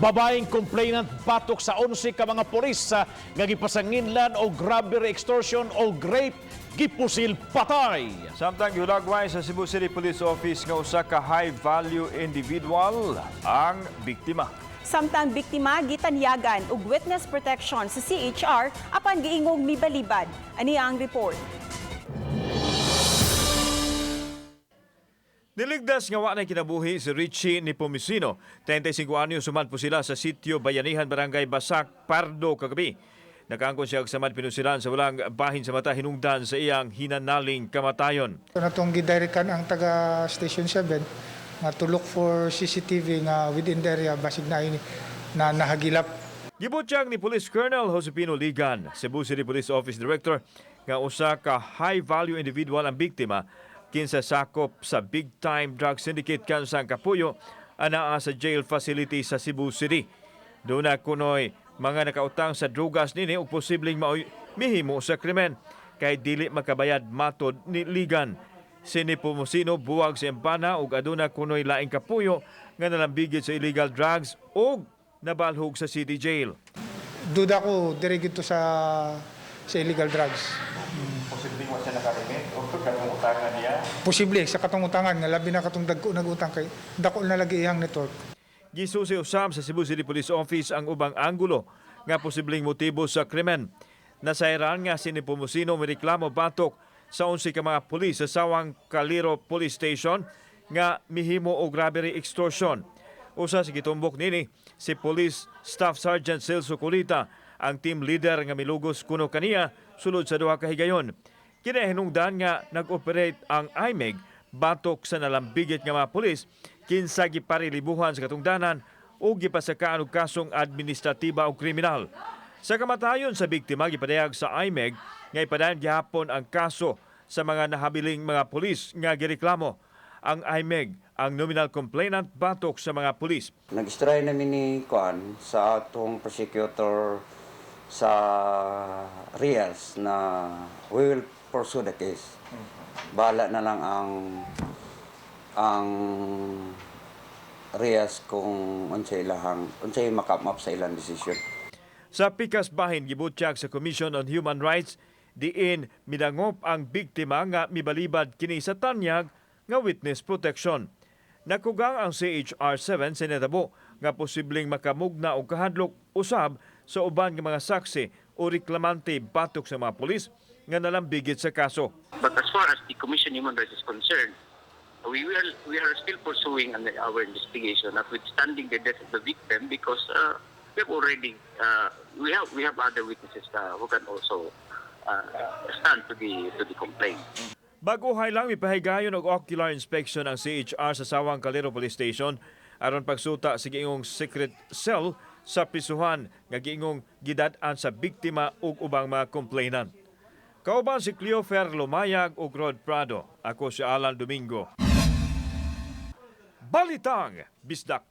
Babaeng complainant batok sa 11 ka mga pulis nga gipasanginlan o robbery, extortion o rape gipusil patay. Samtang gihulagway sa Cebu City Police Office nga usa ka high-value individual ang biktima. Samtang biktima gitanyagan og witness protection sa CHR apan giingong mibalibad. Ani ang report. Niligdas nga wa na kinabuhi si Richie Nepomuceno. 35 anyo sumad po sila sa sitio Bayanihan, Barangay Basak, Pardo kagabi. Nakaangkon siya og samad pinusilan sa walang bahin sa mata hinungdan sa iyang hinanaling kamatayon. Natong gidirikan ang taga Station 7 nga to look for CCTV nga within the area basig na nahagilap. Gibutyag ni Police Colonel Josepino Ligan, Cebu City Police Office Director, nga usa ka high-value individual ang biktima kinsa sakop sa big-time drug syndicate kansang Kapuyo anaa sa jail facility sa Cebu City. Doon na kunoy mga nakautang sa drugas nini ug posibleng mihimo sa krimen kay dili makabayad matod ni Ligan. Si Nepomuceno buwag sa empana ug aduna kunoy laing kapuyo nga nalambigit sa illegal drugs ug nabalhog sa city jail. Duda ko dire gito sa illegal drugs. Posibleng wa siya nakarimit o katong utangan niya. Posible sa katong utangan nga labi na katong dagko nagutang kay dako na lagi iyang network. Gisusi usab sa Cebu City Police Office ang ubang anggulo nga posibleng motibo sa krimen. Nasairan nga si Nepomuceno mireklamo batok sa 11 ka mga pulis sa Sawang Caliro Police Station nga mihimo og robbery extortion. Usa sa gitumbok nini si Police Staff Sergeant Celso Colita, ang team leader nga milugos kuno kaniya sulod sa duha ka higayon. Kinahinungdan nga nag-operate ang IMEG batok sa nalambigit nga mga pulis kinsa giparilibuhan sa katungdanan o gipasakaan og kasong administratiba o kriminal. Sa kamatayon sa biktima gipadayag sa IMEG nga ipadayon gihapon ang kaso sa mga nahabiling mga pulis nga gireklamo. Ang IMEG ang nominal complainant batok sa mga pulis. Nag-istray namin ni Kuan sa atong prosecutor sa Rias na we will pursue the case. Bahala na lang ang Rias kung unsay makamap sa ilang desisyon. Sa pikas bahin gibutyag sa Commission on Human Rights diin midangop ang biktima nga mibalibad kini sa tanyag nga witness protection. Nakugang ang CHR 7 sa netabo nga posibleng makamugna og kahadlok usab sa uban nga mga saksi o reklamante batok sa mga pulis nga nalambigit sa kaso. But as far as the Commission on Human Rights is concerned, we are still pursuing our investigation, notwithstanding the death of the victim, because we have already we have other witnesses who can also stand to the complaint. Baguhay lang mipahigayon og ocular inspection ang CHR sa Sawang Caliro Police Station aron pagsuta sa giingong secret cell sa prisuhan nga giingong gidad-an sa biktima ug ubang mga complainant. Kauban si Cleofer Lumayag ug Rod Prado. Ako si Alan Domingo. Balitang Bisdak.